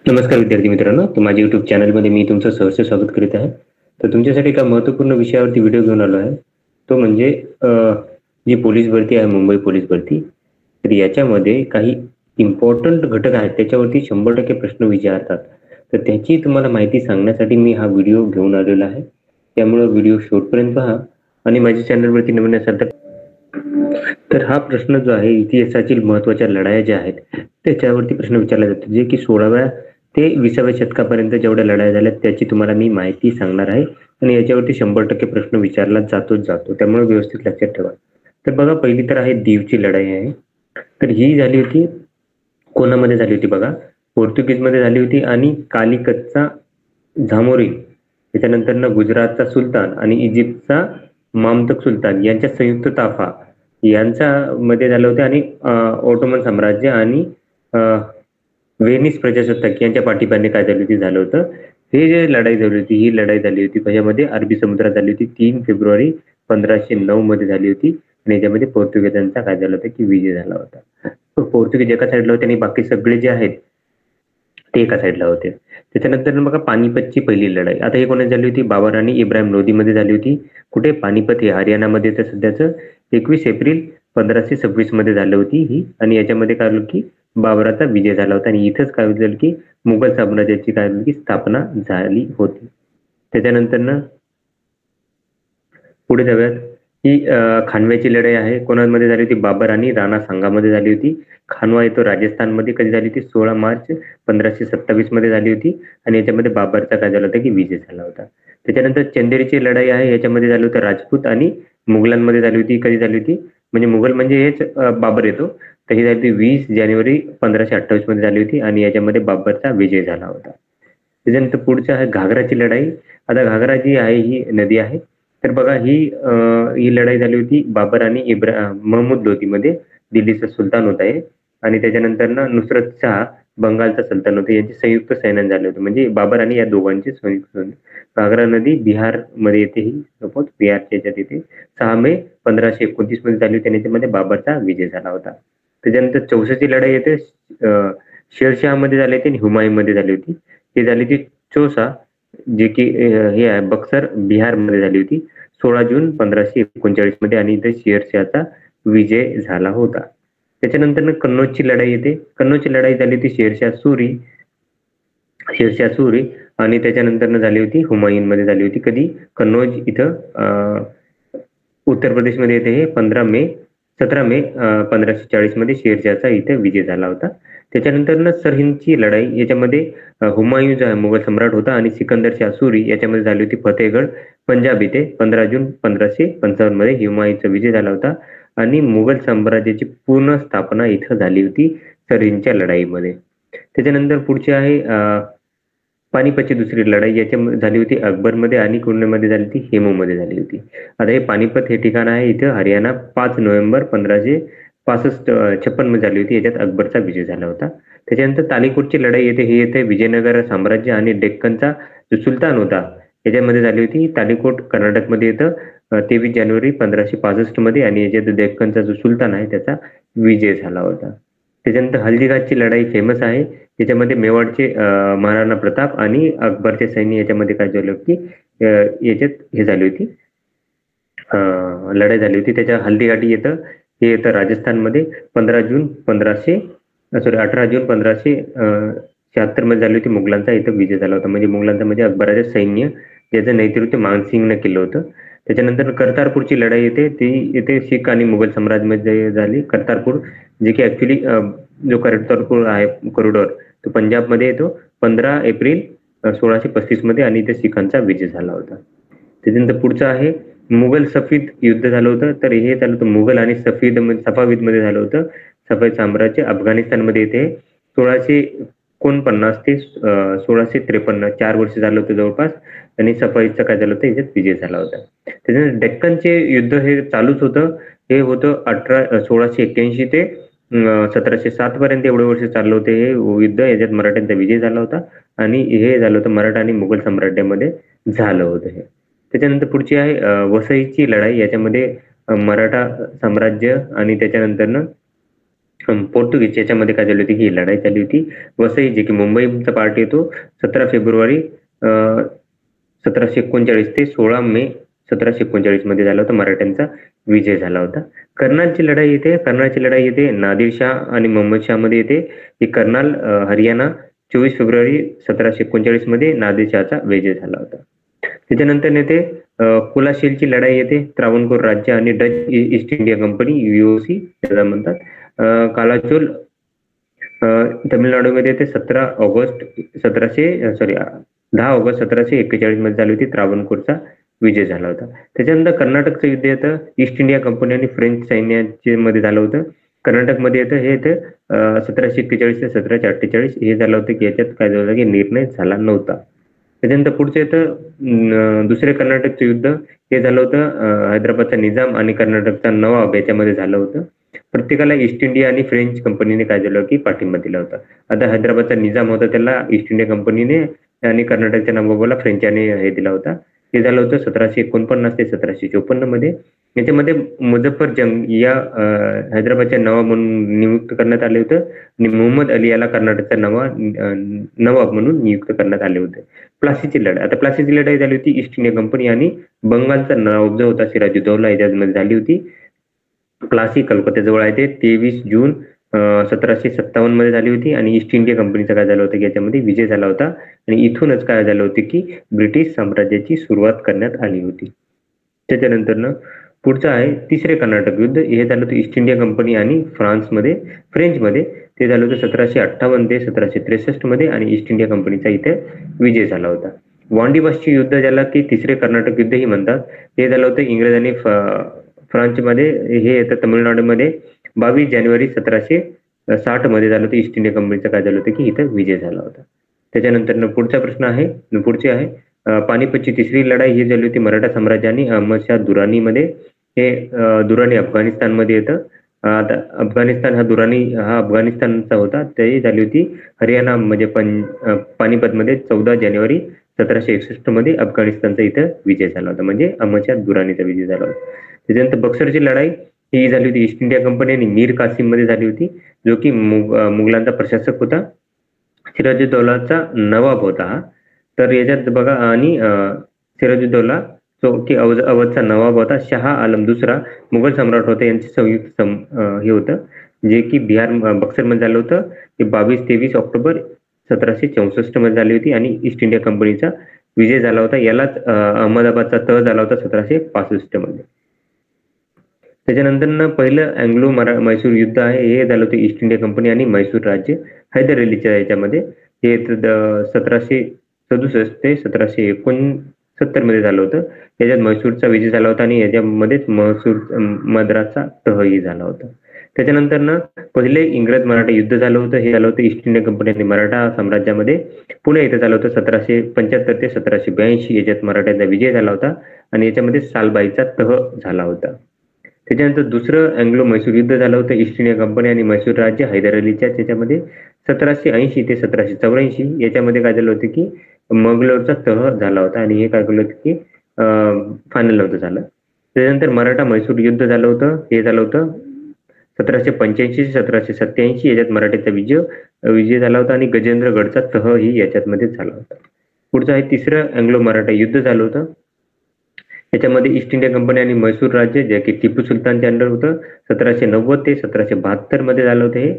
नमस्कार विद्यार्थी मित्रांनो, तर माझ्या YouTube चॅनलमध्ये मी तुमचं सहर्ष स्वागत करीत आहे. तर तुमच्यासाठी एका महत्त्वपूर्ण विषयावरती व्हिडिओ घेऊन आलो आहे. तो म्हणजे जी पोलीस भरती आहे, मुंबई पोलीस भरती. तर याच्यामध्ये काही इम्पॉर्टंट घटक आहेत, त्याच्यावरती 100% प्रश्न विचारतात. तर त्याची तुम्हाला माहिती सांगण्यासाठी मी हा व्हिडिओ घेऊन आलेला आहे. त्यामुळे व्हिडिओ शेवटपर्यंत पहा आणि माझ्या चॅनलवरती नवीन असाल तर हा प्रश्न जो आहे इतिहासातील महत्त्वाच्या लढाया ज्या आहेत त्याच्यावरती प्रश्न विचारला जातो, जे की 16व्या ते 20व्या शतकापर्यंत जेवढ्या लढाया झाल्या त्याची तुम्हाला मी माहिती सांगणार आहे आणि याच्यावरती 100% प्रश्न विचारला जातो. त्यामुळे व्यवस्थित लक्षात ठेवा. तर बघा, पहिली तर आहे दीवची लढाई आहे. तर ही झाली होती, कोणामध्ये झाली होती बघा, पोर्तुगीजमध्ये झाली होती आणि कालिकतचा झामोरिन, त्याच्यानंतर गुजरातचा सुलतान आणि इजिप्तचा मामतक सुलतान यांच्या संयुक्त ताफा यांच्या मध्ये झालं होतं आणि ऑटोमन साम्राज्य आणि व्हेनिस प्रजासत्ताक यांच्या पाठिंब्याने काय झालं होतं. हे जे लढाई झाली होती, ही लढाई झाली होती कशामध्ये, अरबी समुद्रात झाली होती. 3 फेब्रुवारी 1509 मध्ये झाली होती आणि याच्यामध्ये पोर्तुगीजांचा काय झालं होतं की विजय झाला होता. पोर्तुगीज एका साईडला होते आणि बाकी सगळे जे आहेत ते एका साईडला होते. त्याच्यानंतर बघा, पानिपतची पहिली लढाई. आता ही कोणाची झाली होती, बाबर आणि इब्राहिम लोधीमध्ये झाली होती. कुठे, पानिपत हे हरियाणामध्ये येतं सध्याचं. 21 एप्रिल 1526 मध्ये झाली होती ही आणि याच्यामध्ये काय झालं की बाबराचा विजय झाला होता आणि इथंच काय झालं की मुघल साम्राज्याची काय झाली की स्थापना झाली होती. त्याच्यानंतर पुढे जाऊयात, ही खानव्याची लढाई आहे. कोणामध्ये झाली होती, बाबर आणि राणा सांगामध्ये झाली होती. खानवा येतो राजस्थानमध्ये. कधी झाली होती, 16 मार्च 1527 मध्ये झाली होती आणि याच्यामध्ये बाबरचा काय झाला होता की विजय झाला होता. त्याच्यानंतर चंदेरीची लढाई आहे. याच्यामध्ये झालं होतं राजपूत आणि मुघलांमध्ये झाली होती. कधी झाली होती, म्हणजे मुघल म्हणजे हेच बाबर येतो. तर ही झाली होती 20 जानेवारी 1528 मध्ये झाली होती आणि याच्यामध्ये बाबरचा विजय झाला होता. त्याच्यानंतर पुढचं आहे घागराची लढाई. आता घागरा जी आहे ही नदी आहे. तर बघा, ही लढाई झाली होती बाबर आणि महमूद लोधीमध्ये. दिल्लीचा सुलतान होता हे आणि त्याच्यानंतर नुसरत शाह बंगालचा सुलतान होते. यांचे संयुक्त सैन्य झाले होते, म्हणजे बाबर आणि या दोघांचे संयुक्त. घागरा नदी बिहार मध्ये येते, ही सपोज बिहारच्या याच्यात येते. 6 मे 1529 मध्ये झाली होती आणि याच्यामध्ये बाबरचा विजय झाला होता. त्याच्यानंतर चौसाची लढाई येते, शेरशाह मध्ये झाली होती आणि हुमायून मध्ये झाली होती. ही झाली होती चौसा, जे की हे आहे बक्सर बिहार मध्ये झाली होती 16 जून 1539 मध्ये आणि इथे शेरशाहचा विजय झाला होता. त्याच्यानंतर कन्नौजची लढाई येते. कन्नौजची लढाई झाली होती शेरशाह सुरी आणि त्याच्यानंतर झाली होती हुमायून मध्ये झाली होती. कधी, कन्नौज इथं उत्तर प्रदेश मध्ये येते. हे 17 मे 1540 मध्ये शेरशाहचा इथे विजय झाला होता. त्याच्यानंतर सरहिंदची लढाई, याच्यामध्ये हुमायून जो आहे मुघल सम्राट होता आणि सिकंदर शाह सुरी याच्यामध्ये झाली होती फतेहगड पंजाब इथे. 15 जून 1555 मध्ये हुमायूनचा विजय झाला होता आणि मुघल साम्राज्याची पूर्ण स्थापना इथं झाली होती सरहिंदच्या लढाईमध्ये. त्याच्यानंतर पुढची आहे पानिपतची दुसरी लढाई. याच्यामध्ये झाली होती अकबरमध्ये आणि कुंडमध्ये झाली होती, हेमूमध्ये झाली होती. आता हे पानिपत हे ठिकाण आहे इथं हरियाणा. 5 नोव्हेंबर 1556 मध्ये झाली होती. याच्यात अकबरचा विजय झाला होता. त्याच्यानंतर तालिकोटची लढाई येते. ही येथे विजयनगर साम्राज्य आणि डेक्कनचा जो सुलतान होता याच्यामध्ये झाली होती. तालिकोट कर्नाटकमध्ये येतं. 23 जानेवारी 1565 मध्ये आणि याच्यात डेक्कनचा जो सुलतान आहे त्याचा विजय झाला होता. त्याच्यानंतर हल्दीघाटची लढाई फेमस आहे. त्याच्यामध्ये मेवाडचे महाराणा प्रताप आणि अकबरचे सैन्य याच्यामध्ये काय झालं की याच्यात हे झाली होती, लढाई झाली होती. त्याच्या हल्दीघाटी येतं, हे येतं राजस्थानमध्ये. 18 जून 1576 मध्ये झाली होती. मुघलांचा इथं विजय झाला होता, म्हणजे मुघलांचा म्हणजे अकबराचे सैन्य ज्याचं नेतृत्व मानसिंगनं केलं होतं. त्याच्यानंतर करतारपूरची लढाई येते. ती येथे शीख आणि मुघल साम्राज्यामध्ये झाली. करतारपूर, जे की ऍक्च्युली जो करतारपूर आहे कॉरिडॉर, तो पंजाबमध्ये येतो. 15 एप्रिल 1635 मध्ये आणि इथे शिखांचा विजय झाला होता. त्याच्यानंतर पुढचं आहे मुघल सफीद युद्ध झालं होतं. तर हे झालं होतं मुघल आणि सफाविद मध्ये झालं होतं. सफेद साम्राज्य अफगाणिस्तानमध्ये येते. 1649 ते 1653, 4 वर्ष झालं होतं जवळपास आणि सफाईचा काय झालं होतं, याच्यात विजय झाला होता. त्याच्यानंतर डेक्कनचे युद्ध हे चालूच होतं. हे होतं 1681 ते 1707 पर्यंत एवढे वर्ष चाललं होते हे युद्ध. याच्यात मराठ्यांचा विजय झाला होता आणि हे झालं होतं मराठा आणि मुघल साम्राज्यामध्ये झालं होतं हे. त्याच्यानंतर पुढची आहे वसईची लढाई. याच्यामध्ये मराठा साम्राज्य आणि त्याच्यानंतर पोर्तुगीज याच्यामध्ये काय झाली होती, ही लढाई झाली होती. वसई जे की मुंबईचा पार्ट येतो 17 फेब्रुवारी 1739 ते 16 मे 1739 मध्ये झाला होता. मराठ्यांचा विजय झाला होता. कर्नालची लढाई येते नादिरशाह आणि मोहम्मद शाह मध्ये येते. ही कर्नाल हरियाणा 24 फेब्रुवारी 1739 मध्ये नादिरशाहचा विजय झाला होता. त्याच्यानंतर येते कुलाशेलची लढाई येते. त्रावणकोर राज्य आणि Dutch east India company UOC त्याला म्हणतात. कालाचोल तमिळनाडूमध्ये येते 10 ऑगस्ट 1741 मध्ये झाली होती. त्रावणकोरचा विजय झाला होता. त्याच्यानंतर कर्नाटकचं युद्ध येतं. ईस्ट इंडिया कंपनी आणि फ्रेंच सैन्याचे मध्ये झालं होतं. कर्नाटकमध्ये येतं हे येतं 1741 ते 1748 हे झालं होतं की याच्यात काय झालं की निर्णय झाला नव्हता. त्याच्यानंतर पुढचं येतं दुसरे कर्नाटकचं युद्ध. हे झालं होतं हैदराबादचा निजाम आणि कर्नाटकचा नवाब याच्यामध्ये झालं होतं. प्रत्येकाला ईस्ट इंडिया आणि फ्रेंच कंपनीने काय झालं की पाठिंबा दिला होता. आता हैदराबादचा निजाम होता त्याला ईस्ट इंडिया कंपनीने आणि कर्नाटकच्या नवाबाला फ्रेंचाने हे दिला होता. हे झालं होतं 1749 ते 1754 मध्ये. याच्यामध्ये मुझफ्फर जंग या हैदराबादच्या नवाब म्हणून नियुक्त करण्यात आले होतं आणि मोहम्मद अली याला कर्नाटकचा नवाब म्हणून नियुक्त करण्यात आले होते. प्लासीची लढाई. आता प्लासीची लढाई झाली होती ईस्ट इंडिया कंपनी आणि बंगालचा नवाब जो होता सिराजुद्दौला याच्यामध्ये झाली होती. प्लासी कलकत्त्याजवळ आहे ते 23 जून 1757 मध्ये झाली होती आणि ईस्ट इंडिया कंपनीचा काय झालं होतं की याच्यामध्ये विजय झाला होता आणि इथूनच काय झालं होतं की ब्रिटिश साम्राज्याची सुरुवात करण्यात आली होती. त्याच्यानंतर पुढचं आहे तिसरे कर्नाटक युद्ध. हे झालं होतं ईस्ट इंडिया कंपनी आणि फ्रेंचमध्ये. ते झालं होतं 1758 ते 1763 मध्ये आणि ईस्ट इंडिया कंपनीचा इथे विजय झाला होता. वांडिवासची युद्ध ज्याला की तिसरे कर्नाटक युद्धही म्हणतात. हे झालं होतं इंग्रज आणि फ्रान्समध्ये. हे येतं तमिळनाडूमध्ये 22 जानेवारी 1760 मध्ये झालं होतं. ईस्ट इंडिया कंपनीचा काय झालं होतं की इथं विजय झाला होता. त्याच्यानंतर पुढचा प्रश्न आहे पुढचे आहे पानिपतची तिसरी लढाई. ही झाली होती मराठा साम्राज्याने अहमदशाह दुरानीमध्ये. हे दुरानी अफगाणिस्तानमध्ये येतं. आता अफगाणिस्तान हा अफगाणिस्तानचा होता. ते झाली होती हरियाणा म्हणजे पानिपतमध्ये 14 जानेवारी 1761 मध्ये अफगाणिस्तानचा इथं विजय झाला होता. म्हणजे अहमदशाह दुरानीचा विजय झाला होता. त्याच्यानंतर बक्सरची लढाई ही झाली होती ईस्ट इंडिया कंपनी आणि मीर कासिम मध्ये झाली होती, जो की मुघलांचा प्रशासक होता. सिराजुद्दौलाचा नवाब होता हा. तर याच्यात बघा आणि सिराजुद्दौला जो की अवधचा नवाब होता. शाह आलम दुसरा मुघल सम्राट होता. यांचे संयुक्त हे होतं जे की बिहार बक्सरमध्ये झालं होतं. ते 22-23 ऑक्टोबर 1764 मध्ये झाली होती आणि ईस्ट इंडिया कंपनीचा विजय झाला होता. यालाच अहमदाबादचा तह झाला होता 1765 मध्ये. त्याच्यानंतर पहिलं अँग्लो मैसूर युद्ध आहे. हे झालं होतं ईस्ट इंडिया कंपनी आणि मैसूर राज्य हैदर अलीच्या याच्यामध्ये. हे 1767 ते 1769 मध्ये झालं होतं. याच्यात म्हैसूरचा विजय झाला होता आणि याच्यामध्येच मद्रासचा तहही झाला होता. त्याच्यानंतर पहिले इंग्रज मराठा युद्ध झालं होतं. हे झालं होतं ईस्ट इंडिया कंपनी आणि मराठा साम्राज्यामध्ये. पुणे इथं झालं होतं 1775 ते 1782. याच्यात मराठ्यांचा विजय झाला होता आणि याच्यामध्ये सालबाईचा तह झाला होता. त्याच्यानंतर दुसरं अँग्लो मैसूर युद्ध झालं होतं ईस्ट इंडिया कंपनी आणि मैसूर राज्य हैदर अलीच्या त्याच्यामध्ये 1780 ते 1784. याच्यामध्ये काय झालं होतं की मंगलोरचा तह झाला होता आणि हे काय केलं होतं की फायनल नव्हतं झालं. त्याच्यानंतर मराठा मैसूर युद्ध झालं होतं. हे झालं होतं 1785 ते 1787. याच्यात मराठ्याचा विजय झाला होता आणि गजेंद्रगडचा तह ही याच्यात मध्ये झाला होता. पुढचं आहे तिसरं अँग्लो मराठा युद्ध झालं होतं. याच्यामध्ये ईस्ट इंडिया कंपनी आणि मैसूर राज्य जे की टिपू सुलतानच्या अंडर होतं. 1790 ते 1772 मध्ये झालं होतं हे.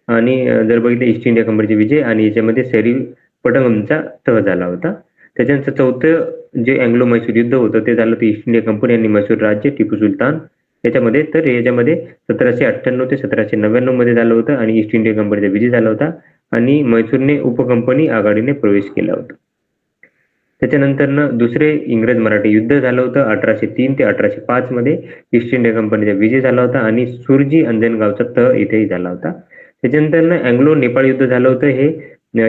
आणि जर बघितलं ईस्ट इंडिया कंपनीचे विजय आणि याच्यामध्ये सेरिंगपट्टमचा तह झाला होता. त्याच्यानंतर चौथं जे अँग्लो मैसूर युद्ध होतं ते झालं होतं ईस्ट इंडिया कंपनी आणि मैसूर राज्य टिपू सुलतान याच्यामध्ये. तर याच्यामध्ये 1798 ते 1799 मध्ये झालं होतं आणि ईस्ट इंडिया कंपनीचा विजय झाला होता आणि मैसूरने उपकंपनी आघाडीने प्रवेश केला होता. त्याच्यानंतर दुसरे इंग्रज मराठी युद्ध झालं होतं 1803 ते 1805 मध्ये. ईस्ट इंडिया कंपनीचा विजय झाला होता आणि सुरजी अंजनगावचा तह इथेही झाला होता. त्याच्यानंतर अँग्लो नेपाळ युद्ध झालं होतं. हे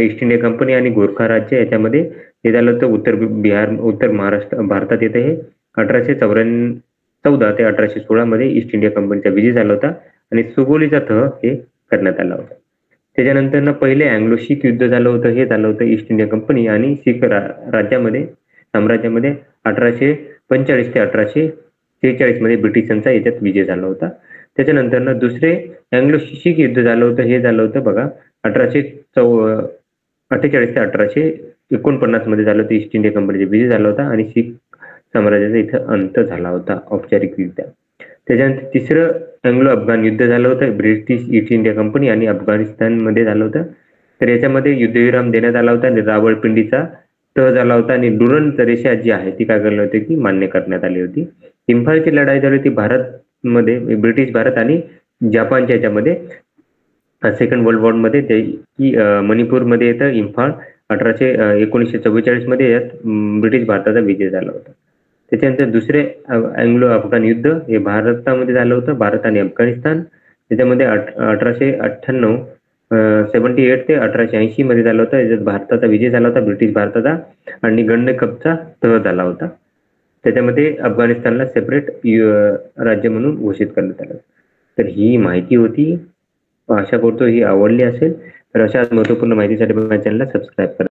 ईस्ट इंडिया कंपनी आणि गोरखा राज्य याच्यामध्ये हे झालं होतं. उत्तर महाराष्ट्र भारतात येतं हे. 1814 ते 1816 मध्ये ईस्ट इंडिया कंपनीचा विजय झाला होता आणि सुगोलीचा तह हे करण्यात आला होता. त्याच्यानंतर पहिले अँग्लो शीख युद्ध झालं होतं. हे झालं होतं ईस्ट इंडिया कंपनी आणि शीख साम्राज्यामध्ये 1845 ते 1846 मध्ये ब्रिटिशांचा याच्यात विजय झाला होता. त्याच्यानंतर दुसरे अँग्लो शीख युद्ध झालं होतं. हे झालं होतं बघा 1848 ते 1849 मध्ये झालं होतं. ईस्ट इंडिया कंपनीचा विजय झाला होता आणि शीख साम्राज्याचा इथं अंत झाला होता औपचारिकरित्या. त्याच्यानंतर तिसरं अँग्लो अफगाण युद्ध झालं होतं. ब्रिटिश ईस्ट इंडिया कंपनी आणि अफगाणिस्तानमध्ये झालं होतं. तर याच्यामध्ये युद्धविराम देण्यात आला होता आणि रावळपिंडीचा तह झाला होता आणि डुरंड रेषा जी आहे ती काय करण्यात होती की मान्य करण्यात आली होती. इम्फालची लढाई झाली होती भारतमध्ये, ब्रिटिश भारत आणि जपानच्या याच्यामध्ये सेकंड वर्ल्ड वॉर मध्ये. की मणिपूरमध्ये येतं इम्फाळ. 1944 मध्ये यात ब्रिटिश भारताचा विजय झाला होता. त्याच्यानंतर दुसरे अँग्लो अफगाण युद्ध हे भारतामध्ये झालं होतं, भारत आणि अफगाणिस्तान. त्याच्यामध्ये 78 ते 1880 मध्ये झालं होतं. याच्यात भारताचा विजय झाला होता, ब्रिटिश भारताचा, आणि गंडकपचा तह झाला होता. त्याच्यामध्ये अफगाणिस्तानला सेपरेट राज्य म्हणून घोषित करण्यात आलं. तर ही माहिती होती. आशा करतो ही आवडली असेल. तर अशाच महत्त्वपूर्ण माहितीसाठी माझ्या चॅनलला सबस्क्राईब करा.